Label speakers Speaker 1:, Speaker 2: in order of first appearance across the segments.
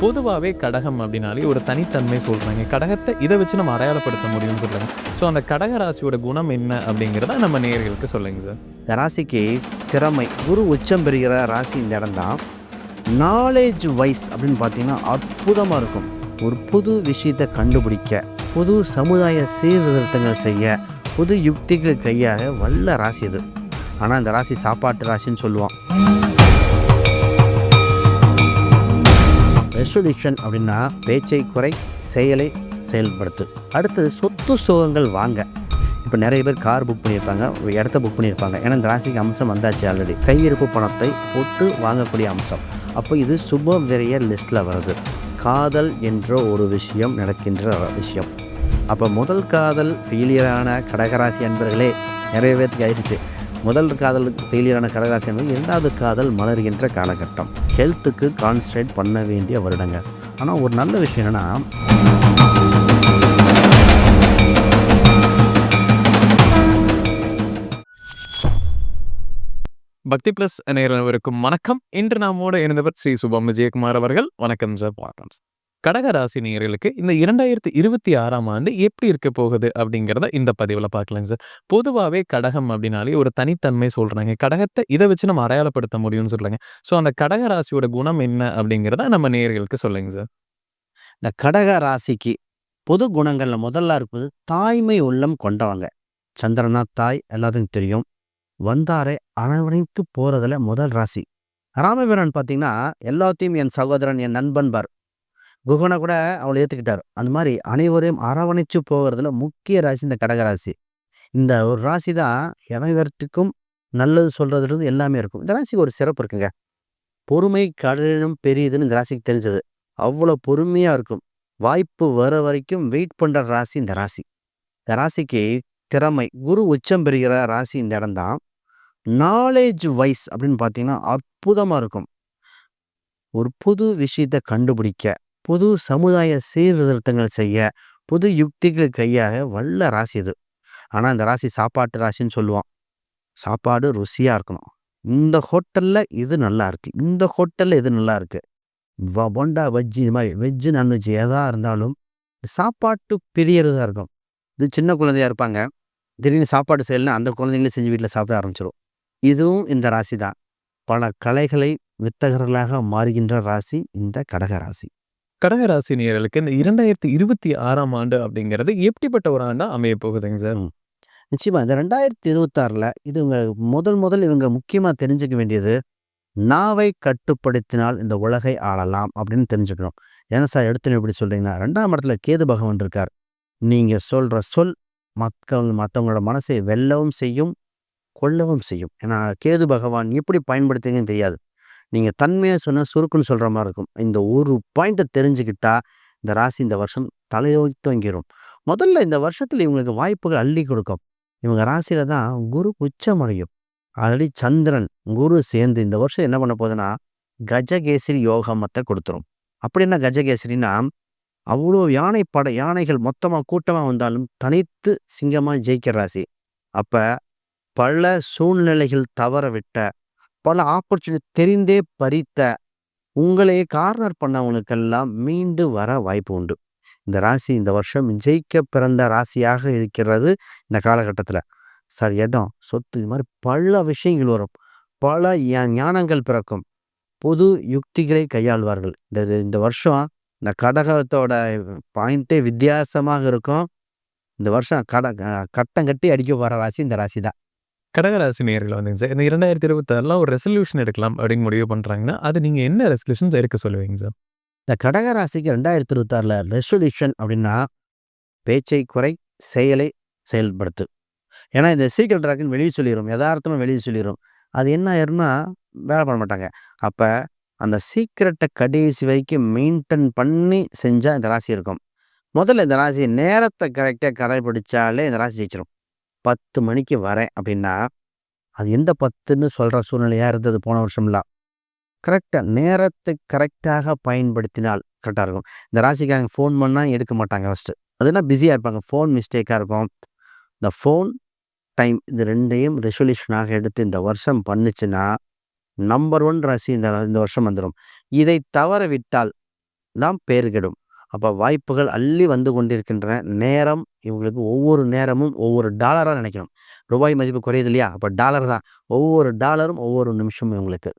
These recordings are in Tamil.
Speaker 1: பொதுவாவே கடகம் அப்படின்னாலே ஒரு தனித்தன்மை சொல்றாங்க. கடகத்த இத வச்சு நம்ம அடையாளப்படுத்த முடியும்னு சொல்றாங்க. ஸோ அந்த கடக ராசியோட குணம் என்ன அப்படிங்கிறத நம்ம நேயர்களுக்கு சொல்லுங்க சார்.
Speaker 2: இந்த ராசிக்கு திறமை குரு உச்சம் பெறுகிற ராசி இந்த இடம் தான். நாலேஜ் வைஸ் அப்படின்னு பார்த்தீங்கன்னா அற்புதமாக இருக்கும். ஒரு புது விஷயத்தை கண்டுபிடிக்க, புது சமுதாய சீர்திருத்தங்கள் செய்ய, புது யுக்திகள் கையாக வல்ல ராசி இது. ஆனால் இந்த ராசி சாப்பாட்டு ராசின்னு சொல்லுவோம். ரெசொல்யூஷன் அப்படின்னா பேச்சை குறை, செயலை செயல்படுத்து. அடுத்தது சொத்து சுகங்கள் வாங்க. இப்போ நிறைய பேர் கார் புக் பண்ணியிருப்பாங்க, ஒரு இடத்த புக் பண்ணியிருப்பாங்க. ஏன்னா இந்த ராசிக்கு அம்சம் வந்தாச்சு ஆல்ரெடி. கையிருப்பு பணத்தை போட்டு வாங்கக்கூடிய அம்சம். அப்போ இது சுப விரைய லிஸ்ட்டில் வருது. காதல் என்ற ஒரு விஷயம் நடக்கின்ற விஷயம். அப்போ முதல் காதல் ஃபெயிலியரான கடகராசி அன்பர்களே நிறைய பேருக்கு ஆயிடுச்சு. முதல் காதல் ஃபெயிலியரான கடகராசி என்பது இரண்டாவது காதல் மலர்கின்ற காலகட்டம். ஹெல்த்துக்கு கான்சன்ட்ரேட் பண்ண வேண்டிய வருடங்க. ஆனால் ஒரு நல்ல விஷயம் என்னென்னா,
Speaker 1: பக்தி பிளஸ் நேயர்களுக்கும் வணக்கம். இன்று நம்மோடு இணைந்தவர் ஸ்ரீ சுபம் விஜயகுமார் அவர்கள். வணக்கம் சார். வணக்கம் சார். கடக ராசி நேயர்களுக்கு இந்த 2026ஆம் ஆண்டு எப்படி இருக்க போகுது அப்படிங்கிறத இந்த பதிவில் பார்க்கலாங்க சார். பொதுவாகவே கடகம் அப்படின்னாலே ஒரு தனித்தன்மை சொல்றாங்க. கடகத்தை இதை வச்சு நம்ம அடையாளப்படுத்த முடியும்னு சொல்றாங்க. ஸோ அந்த கடக ராசியோட குணம் என்ன அப்படிங்கிறத நம்ம நேயர்களுக்கு சொல்லுங்க சார்.
Speaker 2: இந்த கடக ராசிக்கு பொது குணங்கள்ல முதல்ல இருப்பது தாய்மை உள்ளம் கொண்டவங்க. சந்திரனா தாய் எல்லாத்துக்கும் தெரியும். வந்தாரை அரவணைத்து போறதுல முதல் ராசி. ராமவீரன் பார்த்தீங்கன்னா எல்லாத்தையும் என் சகோதரன் என் நண்பன் பார். குகனை கூட அவளை ஏற்றுக்கிட்டார். அந்த மாதிரி அனைவரையும் அரவணைச்சு போகிறதுல முக்கிய ராசி இந்த கடகராசி. இந்த ஒரு ராசி தான் அனைவருக்கும் நல்லது சொல்றதுலேருந்து எல்லாமே இருக்கும். இந்த ராசிக்கு ஒரு சிறப்பு இருக்குங்க. பொறுமை கடலிலும் பெரியதுன்னு இந்த ராசிக்கு தெரிஞ்சது. அவ்வளோ பொறுமையாக இருக்கும். வாய்ப்பு வர வரைக்கும் வெயிட் பண்ணுற ராசி இந்த ராசி. இந்த ராசிக்கு திறமை குரு உச்சம் பெறுகிற ராசி இந்த இடம் தான். நாலேஜ் வைஸ் அப்படின்னு பார்த்தீங்கன்னா அற்புதமாக இருக்கும். ஒரு புது விஷயத்தை கண்டுபிடிக்க, புது சமுதாய சீர்திருத்தங்கள் செய்ய, புது யுக்திகள் கையாக வல்ல ராசி இது. ஆனால் இந்த ராசி சாப்பாட்டு ராசின்னு சொல்லுவோம். சாப்பாடு ருசியாக இருக்கணும். இந்த ஹோட்டலில் இது நல்லா இருக்கு, இந்த ஹோட்டலில் இது நல்லா இருக்கு. போண்டா பஜ்ஜி இது மாதிரி வெஜ்ஜு நான்வெஜ் எதாக இருந்தாலும் சாப்பாட்டு பிரியறதாக இருக்கும். இது சின்ன குழந்தையாக இருப்பாங்க, திடீர்னு சாப்பாடு செய்யலைன்னா அந்த குழந்தைங்களே செஞ்சு வீட்டில் சாப்பிட ஆரம்பிச்சிடும். இதுவும் இந்த ராசி தான். பல கலைகளை வித்தகர்களாக மாறுகின்ற ராசி இந்த கடக ராசி.
Speaker 1: கடக ராசி நேயர்களுக்கு இந்த 2026ஆம் ஆண்டு அப்படிங்கிறது எப்படிப்பட்ட ஒரு ஆண்டா அமைய போகுதுங்க சார்?
Speaker 2: நிச்சயமா இந்த 2026ல் இது முதல் இவங்க முக்கியமாக தெரிஞ்சுக்க வேண்டியது, நாவை கட்டுப்படுத்தினால் இந்த உலகை ஆளலாம் அப்படின்னு தெரிஞ்சுக்கணும். ஏன்னா சார் எடுத்துன்னு எப்படி சொல்றீங்கன்னா, 2ஆம் இடத்துல கேது பகவான் இருக்கார். நீங்க சொல்ற சொல் மற்றவங்களோட மனசை வெல்லவும் செய்யும், கொல்லவும் செய்யும். ஏன்னா கேது பகவான் எப்படி பயன்படுத்துங்கன்னு தெரியாது. நீங்கள் தன்மையாக சொன்னால் சுருக்குன்னு சொல்கிற மாதிரி இருக்கும். இந்த ஒரு பாயிண்ட்டை தெரிஞ்சுக்கிட்டா இந்த ராசி இந்த வருஷம் தலையோக்கி தொங்கிடும். முதல்ல இந்த வருஷத்தில் இவங்களுக்கு வாய்ப்புகள் அள்ளி கொடுக்கும். இவங்க ராசியில் தான் குரு உச்சமடையும். ஆல்ரெடி சந்திரன் குரு சேர்ந்து இந்த வருஷம் என்ன பண்ண போகுதுன்னா கஜகேசரி யோகமத்தை கொடுத்துரும். அப்படி என்ன கஜகேசரின்னா, அவ்வளோ யானைகள் மொத்தமாக கூட்டமாக வந்தாலும் தனித்து சிங்கமாக ஜெயிக்கிற ராசி. அப்போ பல சூழ்நிலைகள் தவற விட்ட, பல ஆப்பர்ச்சுனிட்டி தெரிந்தே பறித்த, உங்களையே கார்னர் பண்ணவனுக்கெல்லாம் மீண்டு வர வாய்ப்பு உண்டு. இந்த ராசி இந்த வருஷம் ஜெயிக்க பிறந்த ராசியாக இருக்கிறது. இந்த காலகட்டத்தில் சார் இடம் சொத்து இது மாதிரி பல விஷயங்கள் வரும். பல ஞானங்கள் பிறக்கும். பொது யுக்திகளை கையாள்வார்கள். இந்த வருஷம் இந்த கடகத்தோட பாயிண்டே வித்தியாசமாக இருக்கும். இந்த வருஷம் கட்டம் கட்டி அடிக்க போகிற ராசி இந்த ராசி தான்.
Speaker 1: கடகராசி நேயர்கள் வந்துங்க சார், இந்த 2026ல ஒரு ரெசல்யூஷன் எடுக்கலாம் அப்படின்னு முடிவு பண்ணுறாங்கன்னா, அது நீங்கள் என்ன ரெசல்யூஷன்ஸ் எடுக்க சொல்லுவீங்க சார்?
Speaker 2: இந்த கடக ராசிக்கு 2026ல் ரெசல்யூஷன் அப்படின்னா பேச்சை குறை, செயலை செயல்படுத்து. ஏன்னா இந்த சீக்கிரம் ட்ராக்குன்னு வெளியே சொல்லிடும், யதார்த்தமாக வெளியே சொல்லிடும். அது என்ன ஆயிரும்னா வேலை பண்ண மாட்டாங்க. அப்போ அந்த சீக்கிரட்டை கடைசி வரைக்கும் மெயின்டைன் பண்ணி செஞ்சால் இந்த ராசி இருக்கும். முதல்ல இந்த ராசி நேரத்தை கரெக்டாக கடைபிடிச்சாலே இந்த ராசி ஜெயிச்சிடும். 10 மணிக்கு வரேன் அப்படின்னா அது எந்த 10ன்னு சொல்கிற சூழ்நிலையாக இருந்தது போன வருஷம்லாம். கரெக்டாக நேரத்தை கரெக்டாக பயன்படுத்தினால் கரெக்டாக இருக்கும். இந்த ராசிக்காக ஃபோன் பண்ணால் எடுக்க மாட்டாங்க ஃபஸ்ட்டு. அதுனா பிஸியாக இருப்பாங்க, ஃபோன் மிஸ்டேக்காக இருக்கும். இந்த ஃபோன் டைம் இது ரெண்டையும் ரெசல்யூஷனாக எடுத்து இந்த வருஷம் பண்ணுச்சுன்னா நம்பர் 1 ராசி இந்த வருஷம் வந்துடும். இதை தவற விட்டால் தான் பேர் கெடும். அப்ப வாய்ப்புகள் அள்ளி வந்து கொண்டிருக்கின்றன. நேரம் இவங்களுக்கு ஒவ்வொரு நேரமும் ஒவ்வொரு டாலரா நினைக்கணும். ரூபாய் மதிப்பு குறையுது இல்லையா? அப்ப டாலர் தான். ஒவ்வொரு டாலரும் ஒவ்வொரு நிமிஷமும் இவங்களுக்கு.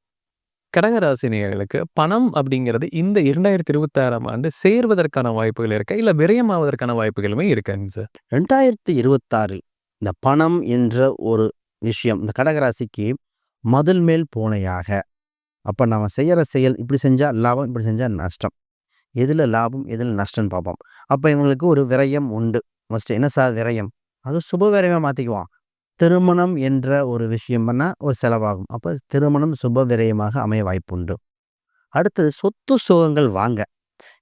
Speaker 1: கடகராசி நேயர்களுக்கு பணம் அப்படிங்கிறது இந்த 2026ஆம் ஆண்டு சேர்வதற்கான வாய்ப்புகள் இருக்கா? இல்ல விரயமாவதற்கான வாய்ப்புகளுமே இருக்காங்க சார்?
Speaker 2: 2026 இந்த பணம் என்ற ஒரு விஷயம் இந்த கடகராசிக்கு மதில் மேல் பூனையாக. அப்ப நாம செய்யற செயல் இப்படி செஞ்சா லாபம், இப்படி செஞ்சா நஷ்டம். எதுல லாபம், எதுல நஷ்டம்னு பார்ப்போம். அப்ப இவங்களுக்கு ஒரு விரயம் உண்டு. ஃபர்ஸ்ட் என்ன சார் விரயம்? அது சுப விரயமா மாத்திக்குவோம். திருமணம் என்ற ஒரு விஷயம் பண்ணா ஒரு செலவாகும். அப்ப திருமணம் சுப விரயமாக அமைய வாய்ப்புண்டு. அடுத்தது சொத்து சுகங்கள் வாங்க.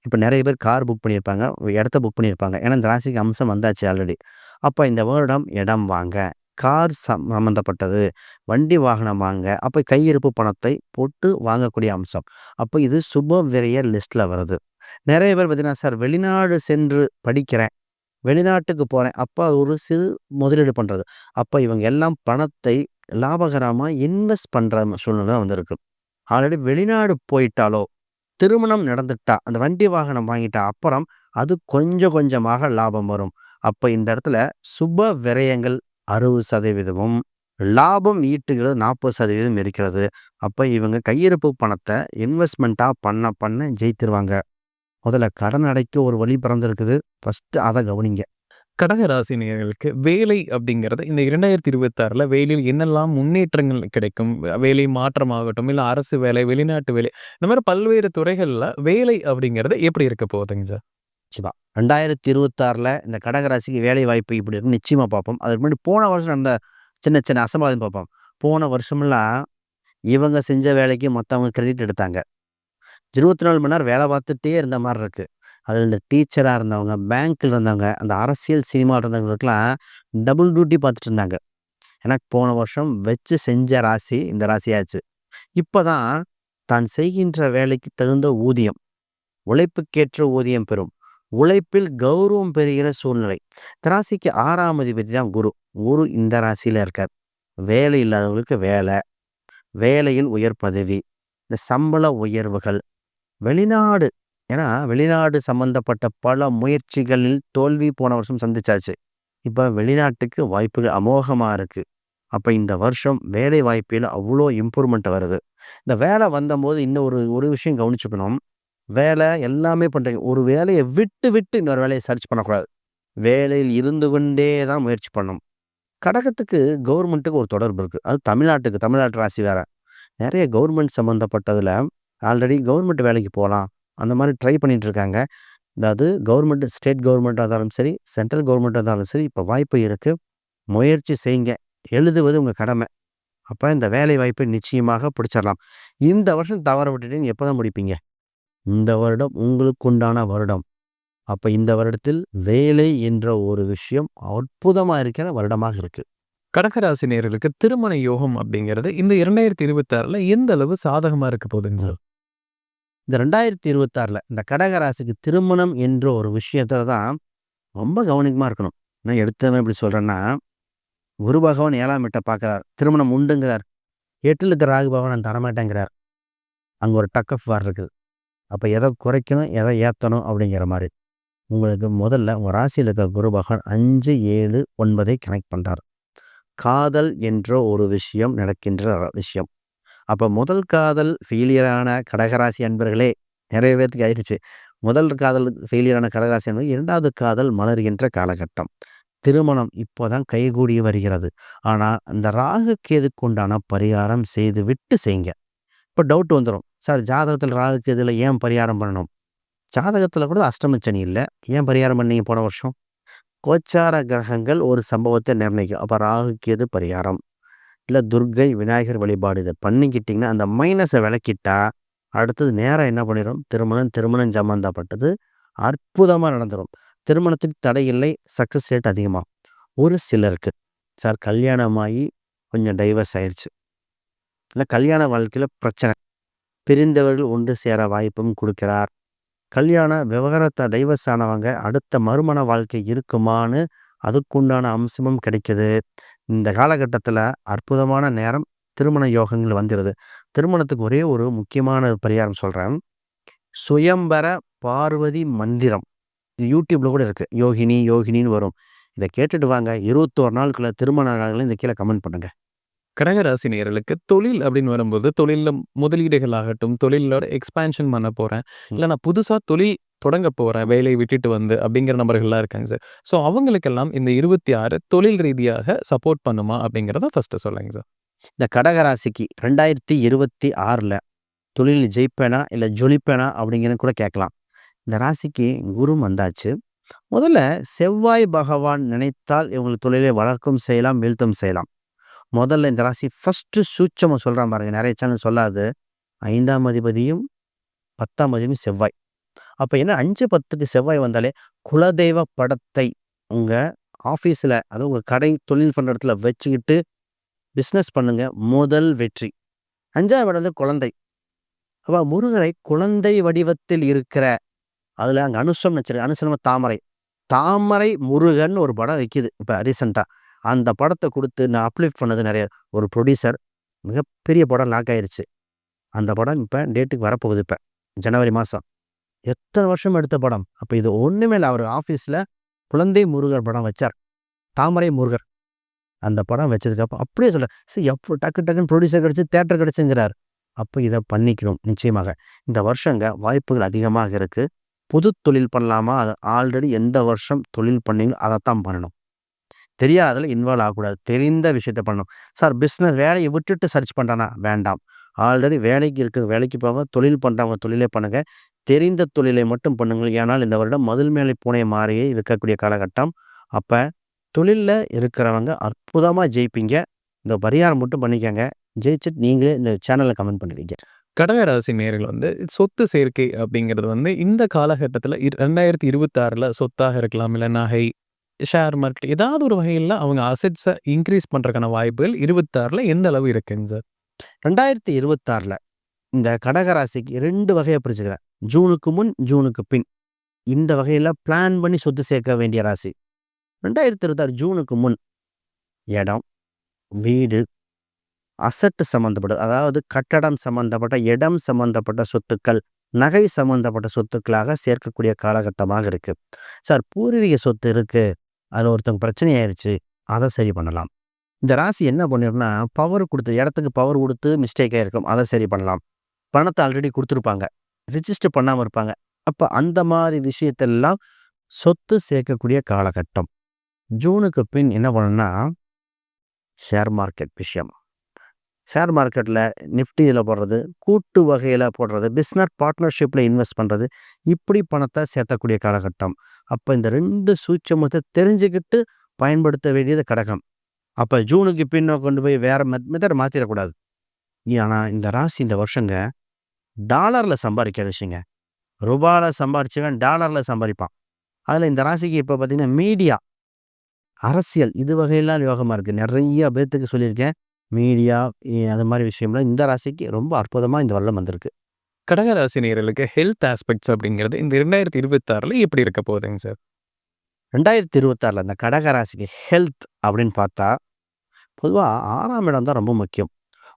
Speaker 2: இப்ப நெறைய பேர் கார் புக் பண்ணியிருப்பாங்க. ஒரு இடத்த புக் பண்ணியிருப்பாங்க. ஏன்னா இந்த ராசிக்கு அம்சம் வந்தாச்சு ஆல்ரெடி. அப்ப இந்த வருடம் இடம் வாங்க, கார் சம்மந்தப்பட்டது, வண்டி வாகனம் வாங்க, அப்ப கையிருப்பு பணத்தை போட்டு வாங்கக்கூடிய அம்சம். அப்ப இது சுப விரய லிஸ்ட்ல வருது. நெறைய பேர் பார்த்தீங்கன்னா, சார் வெளிநாடு சென்று படிக்கிறேன், வெளிநாட்டுக்கு போறேன். அப்ப ஒரு சிறு முதலீடு பண்றது. அப்ப இவங்க எல்லாம் பணத்தை லாபகரமா இன்வெஸ்ட் பண்ற சூழ்நிலை வந்திருக்கு. ஆல்ரெடி வெளிநாடு போயிட்டாலோ, திருமணம் நடந்துட்டா, அந்த வண்டி வாகனம் வாங்கிட்டா அப்புறம் அது கொஞ்சம் கொஞ்சமாக லாபம் வரும். அப்ப இந்த இடத்துல சுப விரயங்கள் 60%ம் லாபம் ஈட்டுகிறது 40% இருக்கிறது. அப்ப இவங்க கையிருப்பு பணத்தை இன்வெஸ்ட்மெண்ட்டா பண்ண ஜெயித்துருவாங்க. முதல்ல கடன் அடைக்க ஒரு வழி பிறந்திருக்குது. ஃபர்ஸ்ட் அத கவனிங்க.
Speaker 1: கடகராசி நேயர்களுக்கு வேலை அப்படிங்கிறது இந்த 2026ல வேலையில் என்னெல்லாம் முன்னேற்றங்கள் கிடைக்கும்? வேலை மாற்றமாகட்டும், இல்ல அரசு வேலை, வெளிநாட்டு வேலை, இந்த மாரி பல்வேறு துறைகள்ல வேலை அப்படிங்கிறது எப்படி இருக்க போகுதுங்க சார்?
Speaker 2: நிச்சயமா. 2026ல இந்த கடகராசிக்கு வேலை வாய்ப்பு இப்படி இருக்குன்னு நிச்சயமா பார்ப்போம். அதுக்கு முன்னாடி போன வருஷம் நடந்த சின்ன சின்ன அசம்பாவிதம் பார்ப்போம். போன வருஷமெல்லாம் இவங்க செஞ்ச வேலைக்கு மத்தவங்க கிரெடிட் எடுத்தாங்க. 24 மணி நேரம் வேலை பார்த்துட்டே இருந்த மாரி இருக்கு. அதுல இந்த டீச்சரா இருந்தவங்க, பேங்க்ல இருந்தவங்க, அந்த அரசியல், சினிமால இருந்தவங்களுக்கெல்லாம் டபுள் டியூட்டி பார்த்துட்டு இருந்தாங்க. ஏன்னா போன வருஷம் வச்சு செஞ்ச ராசி இந்த ராசியாச்சு. இப்பதான் தான் செய்கின்ற வேலைக்கு தகுந்த ஊதியம், உழைப்புக்கேற்ற ஊதியம் பெறும். உழைப்பில் கௌரவம் பெறுகிற சூழ்நிலை. இந்த ராசிக்கு 6ஆம் அதிபதி தான் குரு. குரு இந்த ராசியில இருக்கார். வேலை இல்லாதவங்களுக்கு வேலை, வேலையில் உயர் பதவி, இந்த சம்பள உயர்வுகள், வெளிநாடு. ஏன்னா வெளிநாடு சம்பந்தப்பட்ட பல முயற்சிகளில் தோல்வி போன வருஷம் சந்திச்சாச்சு. இப்ப வெளிநாட்டுக்கு வாய்ப்புகள் அமோகமா இருக்கு. அப்ப இந்த வருஷம் வேலை வாய்ப்பில அவ்ளோ இம்ப்ரூவ்மெண்ட் வருது. இந்த வேலை வந்தம்போது இன்னும் ஒரு ஒரு விஷயம் கவனிச்சுக்கணும். வேலை எல்லாமே பண்றீங்க. ஒரு வேலைய விட்டு விட்டு இன்னொரு வேலைய சர்ச் பண்ணக்கூடாது. வேலையில் இருந்து கொண்டே தான் முயற்சி பண்ணணும். கடகத்துக்கு கவர்மெண்ட்டுக்கு ஒரு தொடர்பு இருக்கு. அது தமிழ்நாட்டுக்கு, தமிழ்நாட்டு ராசி வேற. நெறைய கவர்மெண்ட் சம்மந்தப்பட்டதுல ஆல்ரெடி கவர்மெண்ட் வேலைக்கு போலாம். அந்த மாரி ட்ரை பண்ணிட்டு இருக்காங்க. அதாவது கவர்மெண்ட், ஸ்டேட் கவர்மெண்ட்டா இருந்தாலும் சரி, சென்ட்ரல் கவர்மெண்ட்டா இருந்தாலும் சரி, இப்ப வாய்ப்பு இருக்கு. முயற்சி செய்யுங்க. எழுதுவது உங்க கடமை. அப்ப இந்த வேலை வாய்ப்பை நிச்சயமாக பிடிச்சிடலாம். இந்த வருஷம் தவற விட்டுட்டீங்க எப்பதான் முடிப்பீங்க? இந்த வருடம் உங்களுக்கு உண்டான வருடம். அப்ப இந்த வருடத்தில் வேலை என்ற ஒரு விஷயம் அற்புதமா இருக்கிற வருடமாக இருக்கு.
Speaker 1: கடகராசி நேயர்களுக்கு திருமண யோகம் அப்படிங்கிறது இந்த 2026ல எந்த அளவு சாதகமா இருக்க போகுதுங்க சார்?
Speaker 2: இந்த 2026ல இந்த கடக ராசிக்கு திருமணம் என்ற ஒரு விஷயத்துல தான் ரொம்ப கவனமா இருக்கணும். நான் எடுத்தவன் இப்படி சொல்றேன்னா, குரு பகவான் 7ஆம் வீட்ட பார்க்கிறார். திருமணம் உண்டுங்கிறார். 8ல இருக்கிற ராகு பகவான் நான் தரமாட்டேங்கிறார். அங்க ஒரு டக் ஆஃப் வார் இருக்குது. அப்ப எதை குறைக்கணும், எதை ஏத்தணும் அப்படிங்கிற மாரி. உங்களுக்கு முதல்ல உங்க ராசியில இருக்க குரு பகவான் 5, 7, 9ஐ கனெக்ட் பண்றார். காதல் என்ற ஒரு விஷயம் நடக்கின்ற விஷயம். அப்ப முதல் காதல் ஃபெயிலியரான கடகராசி அன்பர்களே, நிறைய பேத்துக்கு ஆயிருச்சு. முதல் காதல் ஃபெயிலியரான கடகராசி அன்பர்கள் 2வது காதல் மலர்கின்ற காலகட்டம். திருமணம் இப்போதான் கைகூடி வருகிறது. ஆனா, அந்த ராகு கேதுக்கு உண்டான பரிகாரம் செய்துவிட்டு செய்யுங்க. இப்ப டவுட் வந்துரும். சார் ஜாதகத்துல ராகு கேதுல ஏன் பரிகாரம் பண்ணணும்? ஜாதகத்துல கூட அஷ்டம சனி இல்ல. ஏன் பரிகாரம் பண்ணீங்க போன வருஷம்? கோச்சார கிரகங்கள் ஒரு சம்பவத்தை நிர்ணயிக்கும். அப்ப ராகு கேது பரிகாரம். இல்ல துர்க்கை, விநாயகர் வழிபாடு இத பண்ணிக்கிட்டீங்கன்னா, அந்த மைனஸ விலக்கிட்டா, அடுத்தது நேரா என்ன பண்ணிரும்? திருமணம் சம்மந்தப்பட்டது அற்புதமா நடந்துரும். திருமணத்துக்கு தடை இல்லை. சக்சஸ் ரேட் அதிகமாகும். ஒரு சிலருக்கு, சார் கல்யாணமாகி கொஞ்சம் டைவர்ஸ் ஆயிருச்சு. இல்ல கல்யாண வாழ்க்கையில பிரச்சனை. பிரிந்தவர்கள் ஒன்று சேர வாய்ப்பும் குடுக்கிறார். கல்யாண விவகாரத்த டைவர்ஸ் ஆனவங்க அடுத்த மறுமண வாழ்க்கை இருக்குமான்னு அதுக்குண்டான அம்சமும் கிடைக்குது. இந்த காலகட்டத்துல அற்புதமான நேரம். திருமண யோகங்கள் வந்துருது. திருமணத்துக்கு ஒரே ஒரு முக்கியமான பரிகாரம் சொல்றேன். சுயம்பர பார்வதி மந்திரம். இது யூடியூப்ல கூட இருக்கு. யோகினி, யோகினின்னு வரும். இத கேட்டுட்டு வாங்க. 21 நாளுக்குள்ள திருமண நாள்கள இந்த கீழ கமெண்ட் பண்ணுங்க.
Speaker 1: கடகராசி நேயர்களுக்கு தொழில் அப்படின்னு வரும்போது, தொழில்ல முதலீடுகள் ஆகட்டும், தொழிலோட எக்ஸ்பான்ஷன் பண்ண போறேன்.
Speaker 2: ம்.
Speaker 1: இல்ல நான் புதுசா தொழில் தொடங்க போறேன், வேலைய விட்டுட்டு வந்து அப்படிங்கிற நபர்கள்லாம் இருக்காங்க சார். ஸோ அவங்களுக்கெல்லாம் இந்த 26 தொழில் ரீதியாக சப்போர்ட் பண்ணுமா? அப்படிங்கிறத ஃபர்ஸ்ட்டு சொல்லுங்க சார்.
Speaker 2: இந்த கடகராசிக்கு 2026ல தொழில்ல ஜெயிப்பேனா? இல்ல ஜொலிப்பேனா? அப்படிங்கிறத கூட கேட்கலாம். இந்த ராசிக்கு குரு வந்தாச்சு. முதல்ல செவ்வாய் பகவான் நினைத்தால் இவங்களுக்கு தொழிலை வளர்க்கவும் செய்யலாம், வீழ்த்தவும் செய்யலாம். முதல்ல இந்த ராசி ஃபர்ஸ்ட்டு சூட்சமம் சொல்றான் பாருங்க. நெறைய சேனல் சொல்லாது. 5ஆம் அதிபதியும் 10ஆம் அதிபதியும் செவ்வாய். அப்ப என்ன 5, 10க்கு செவ்வாய் வந்தாலே குலதெய்வ படத்தை உங்க ஆஃபீஸ்ல அதுவும் உங்க கடை தொழில் பண்ற இடத்துல வச்சுக்கிட்டு பிசினஸ் பண்ணுங்க. முதல் வெற்றி. 5ஆம் இடம் வந்து குழந்தை. அப்ப முருகரை குழந்தை வடிவத்தில் இருக்கிற அதுல அங்க அனுஷம் வச்சிருக்கு. அனுஷம்னா தாமரை. தாமரை முருகன் ஒரு படம் விக்கிது. இப்ப ரீசென்ட்டா. அந்த படத்த குடுத்து நான் அப்லிஃப்ட் பண்ணது நெறைய ஒரு புரொடியூசர். மிகப்பெரிய படம் லாக் ஆயிருச்சு. அந்த படம் இப்ப டேட்டுக்கு வரப்போகுது இப்ப. ஜனவரி மாசம். எத்தன வருஷம் எடுத்த படம். அப்ப இது ஒண்ணுமே இல்ல. அவரு ஆஃபீஸ்ல குழந்தை முருகர் படம் வச்சார். தாமரை முருகர். அந்த படம் வச்சதுக்கு அப்படியே சொல்ல எப்போ டக்கு டக்குன்னு புரொடியூசர் கிடைச்சு, தியேட்டர் கிடைச்சுங்கிறார். அப்ப இத பண்ணிக்கணும் நிச்சயமாக. இந்த வருஷங்க வாய்ப்புகள் அதிகமாக இருக்கு. புது தொழில் பண்ணலாமா? அது ஆல்ரெடி எந்த வருஷம் தொழில் பண்ணீங்களோ அதத்தான் பண்ணணும். தெரியாததுல இன்வால்வ் ஆகக்கூடாது. தெரிந்த விஷயத்த பண்ணணும். சார் பிசினஸ் வேலைய விட்டுட்டு சர்ச் பண்றானா? வேண்டாம். ஆல்ரெடி வேலைக்கு இருக்குது வேலைக்கு போங்க. தொழில் பண்றவங்க தொழிலே பண்ணுங்க. தெரிந்த தொழிலை மட்டும் பண்ணுங்கள். ஏனால் இந்த வருடம் மதில் மேலே பூனை மாரியே இருக்கக்கூடிய காலகட்டம். அப்ப தொழில்ல இருக்கிறவங்க அற்புதமா ஜெயிப்பீங்க. இந்த பரிகாரம் மட்டும் பண்ணிக்கங்க. ஜெயிச்சுட்டு நீங்களே இந்த சேனல்ல கமெண்ட் பண்ணுவீங்க.
Speaker 1: கடகராசி நேயர்கள் வந்து சொத்து சேர்க்கை அப்படிங்கிறது வந்து இந்த காலகட்டத்தில 2026ல சொத்தாக இருக்கலாம், இல்ல நகை, ஷேர் மார்க்கெட் ஏதாவது ஒரு வகையில அவங்க அசெட்ஸ இன்கிரீஸ் பண்றதுக்கான வாய்ப்புகள் 26ல எந்த அளவு இருக்குங்க சார்?
Speaker 2: 2026ல இந்த கடகராசிக்கு 2 வகையா பிரிச்சுக்கிறேன். ஜூனுக்கு முன், ஜூனுக்கு பின். இந்த வகையில பிளான் பண்ணி சொத்து சேர்க்க வேண்டிய ராசி. 2026 ஜூனுக்கு முன் இடம், வீடு, அசெட் சம்மந்தப்பட்ட அதாவது கட்டடம் சம்மந்தப்பட்ட, இடம் சம்மந்தப்பட்ட சொத்துக்கள், நகை சம்மந்தப்பட்ட சொத்துக்களாக சேர்க்கக்கூடிய காலகட்டமாக இருக்கு. சார் பூர்வீக சொத்து இருக்கு. அதுல ஒருத்தவங்க பிரச்சனை ஆயிருச்சு. அத சரி பண்ணலாம். இந்த ராசி என்ன பண்ணிரும்னா, பவர் குடுத்து இடத்துக்கு பவர் குடுத்து மிஸ்டேக் ஆயிருக்கும். அத சரி பண்ணலாம். பணத்த ஆல்ரெடி குடுத்துருப்பாங்க. ரிஜிஸ்டர் பண்ணாம இருப்பாங்க. அப்ப அந்த மாரி விஷயத்தெல்லாம் சொத்து சேர்க்கக்கூடிய காலகட்டம். ஜூனுக்கு பின் என்ன பண்ணணும்னா, ஷேர் மார்க்கெட் விஷயம். ஷேர் மார்க்கெட்ல நிஃப்டியில போடுறது, கூட்டு வகையில போடுறது, பிசினஸ் பார்ட்னர்ஷிப்ல இன்வெஸ்ட் பண்றது, இப்படி பணத்த சேர்த்தக்கூடிய காலகட்டம். அப்ப இந்த 2 சூட்சமத்த தெரிஞ்சுக்கிட்டு பயன்படுத்த வேண்டியது கடகம். அப்ப ஜூனுக்கு பின்ன கொண்டு போய் வேற மெத்தட் மாத்திறக்கூடாது. ஆனா இந்த ராசி இந்த வருஷங்க டாலர்ல சம்பாதிக்கிற விஷயங்க. ரூபால சம்பாரிச்சவன் டாலர்ல சம்பாரிப்பான். அதுல இந்த ராசிக்கு இப்ப பார்த்தீங்கன்னா மீடியா, அரசியல் இது வகையெல்லாம் யோகமா இருக்கு. நெறைய பேத்துக்கு சொல்லியிருக்கேன். மீடியா அது மாரி விஷயம்லாம் இந்த ராசிக்கு ரொம்ப அற்புதமா இந்த வருடம் வந்திருக்கு.
Speaker 1: கடகராசி நேயர்களுக்கு ஹெல்த் ஆஸ்பெக்ட்ஸ் அப்படிங்கிறது இந்த 2026ல எப்படி இருக்க போகுதுங்க சார்?
Speaker 2: 2026ல இந்த கடக ராசிக்கு ஹெல்த் அப்படின்னு பார்த்தா, பொதுவா 6ஆம் இடம் தான் ரொம்ப முக்கியம்.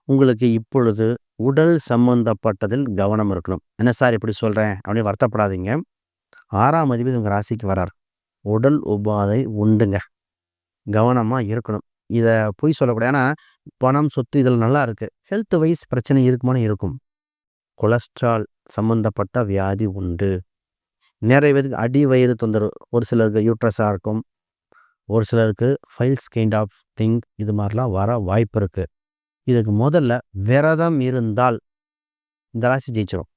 Speaker 2: உங்களுக்கு இப்பொழுது உடல் சம்பந்தப்பட்டதில் கவனம் இருக்கணும். என்ன சார் இப்படி சொல்றேன் அப்படின்னு வருத்தப்படாதீங்க. 6ஆம் அதிபதி உங்க ராசிக்கு வரார். உடல் உபாதை உண்டுங்க. கவனமா இருக்கணும். இத பொய் சொல்லக்கூடாது. ஏன்னா, பணம், சொத்து இதில நல்லா இருக்கு. ஹெல்த் வைஸ் பிரச்சனை இருக்குமான்னு இருக்கும். கொலஸ்ட்ரால் சம்மந்தப்பட்ட வியாதி உண்டு. நிறைய பேருக்கு அடி வயிறு தொந்தரவு. ஒரு சிலருக்கு யூட்ரஸா இருக்கும். ஒரு சிலருக்கு ஃபைல்ஸ் கைண்ட் ஆஃப் திங் இது மாரிலாம் வர வாய்ப்பு இருக்கு. இதுக்கு முதல்ல விரதம் இருந்தால் இந்த ராசி ஜெயிச்சிரும்.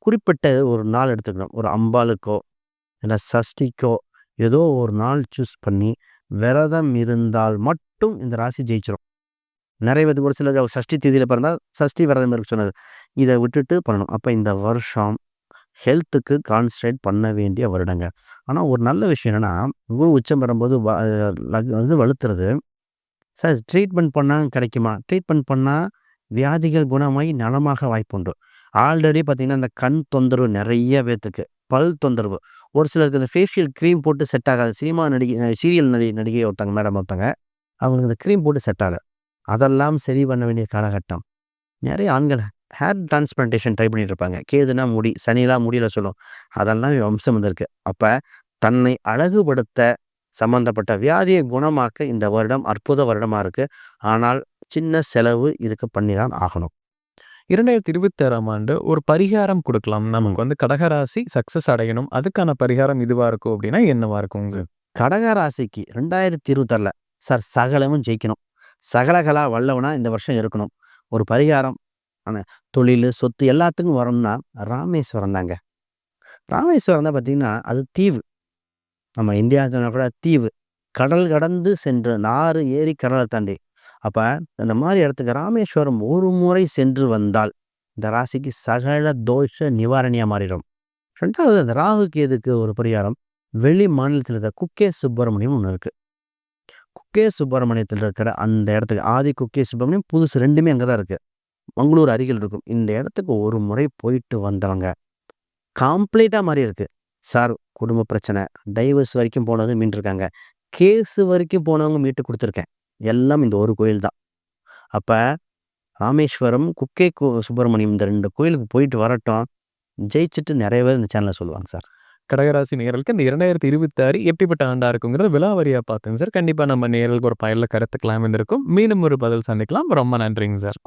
Speaker 2: குறிப்பிட்ட ஒரு நாள் எடுத்துக்கணும். ஒரு அம்பாளுக்கோ, இல்ல சஷ்டிக்கோ ஏதோ ஒரு நாள் சூஸ் பண்ணி விரதம் இருந்தால் மட்டும் இந்த ராசி ஜெயிச்சிரும். நிறைய பேத்துக்கு ஒரு சிலர் சஷ்டி திதியில பிறந்தா சஷ்டி விரதம் இருக்க சொன்னது. இத விட்டுட்டு பண்ணணும். அப்ப இந்த வருஷம் ஹெல்த்துக்கு கான்சன்ட்ரேட் பண்ண வேண்டிய வருடங்க. ஆனா ஒரு நல்ல விஷயம் என்னன்னா, குரு உச்சம் பெறும்போது வலுத்துறது. சார் ட்ரீட்மெண்ட் பண்ணா கிடைக்குமா? ட்ரீட்மெண்ட் பண்ணா வியாதிகள் குணமாகி நலமாக வாய்ப்புண்டு. ஆல்ரெடி பார்த்தீங்கன்னா, இந்த கண் தொந்தரவு நிறைய பேத்துக்கு. பல் தொந்தரவு. ஒரு சிலருக்கு இந்த ஃபேஷியல் கிரீம் போட்டு செட் ஆகாது. சினிமா நடிகை சீரியல் நடிகை ஒருத்தங்க மேடம் ஒருத்தங்க. அவங்களுக்கு இந்த கிரீம் போட்டு செட் ஆகல. அதெல்லாம் சரி பண்ண வேண்டிய காலகட்டம். நிறைய ஆண்கள் ஹேர் டிரான்ஸ்பிளான்டேஷன் ட்ரை பண்ணிட்டு இருப்பாங்க. கேதுன்னா முடி, சனிலாம் முடியில சொல்லும். அதெல்லாம் வம்சம் வந்திருக்கு. அப்ப தன்னை அழகுபடுத்த சம்பந்தப்பட்ட வியாதியை குணமாக்க இந்த வருடம் அற்புத வருடமா இருக்கு. ஆனால் சின்ன செலவு இதுக்கு பண்ணி தான் ஆகணும்.
Speaker 1: 2026ஆம் ஆண்டு ஒரு பரிகாரம் குடுக்கலாம். நமக்கு வந்து கடகராசி சக்சஸ் அடையணும். அதுக்கான பரிகாரம் இதுவா இருக்கும் அப்டின்னா என்னவா இருக்குங்க?
Speaker 2: கடக ராசிக்கு 2026ல சார் சகலமும் ஜெயிக்கணும். சகலகலா வல்லவனா இந்த வருஷம் இருக்கணும். ஒரு பரிகாரம் ஆனா தொழிலு, சொத்து எல்லாத்துக்கும் வரணும்னா ராமேஸ்வரம் தாங்க. ராமேஸ்வரம் தான் பார்த்தீங்கன்னா, அது தீவு. நம்ம இந்தியா சொன்னா கூட தீவு. கடல் கடந்து சென்று அந்த ஆறு, ஏரி, கடல தாண்டி. அப்ப அந்த மாரி இடத்துக்கு ராமேஸ்வரம் ஒரு முறை சென்று வந்தால், இந்த ராசிக்கு சகல தோஷ நிவாரணியா மாறிடும். 2வது அந்த ராகு கேதுக்கு ஒரு பரிகாரம். வெளி மாநிலத்தில இருக்கிற குக்கே சுப்பிரமணியம் ஒண்ணு இருக்கு. குக்கே சுப்பிரமணியத்தில இருக்கிற அந்த இடத்துக்கு ஆதி குக்கே சுப்பிரமணியம், புதுசு 2மே அங்க தான் இருக்கு. மங்களூர் அருகில் இருக்கும். இந்த இடத்துக்கு ஒரு முறை போயிட்டு வந்தவங்க, கம்ப்ளீட்டா மாறி இருக்கு. சார் குடும்ப பிரச்சனை, டைவர்ஸ் வரைக்கும் போனது மீண்டுருக்காங்க. கேஸ் வரைக்கும் போனவங்க மீட்டு குடுத்துருக்கேன். எல்லாம் இந்த ஒரு கோயில் தான். அப்ப ராமேஸ்வரம், குக்கே சுப்பிரமணியம் இந்த 2 கோயிலுக்கு போயிட்டு வரட்டும். ஜெயிச்சுட்டு நெறைய பேர் இந்த சேனல்ல சொல்லுவாங்க சார்.
Speaker 1: கடகராசி நேயர்களுக்கு இந்த 2026 எப்படிப்பட்ட ஆண்டா இருக்குங்கிறத விலாவாரியா பார்த்தேங்க சார். கண்டிப்பா நம்ம நேயர்களுக்கு ஒரு பயனுள்ள கருத்துக்களாம் இருந்திருக்கும். மீண்டும் ஒரு பதில் சந்திக்கலாம். ரொம்ப நன்றிங்க சார்.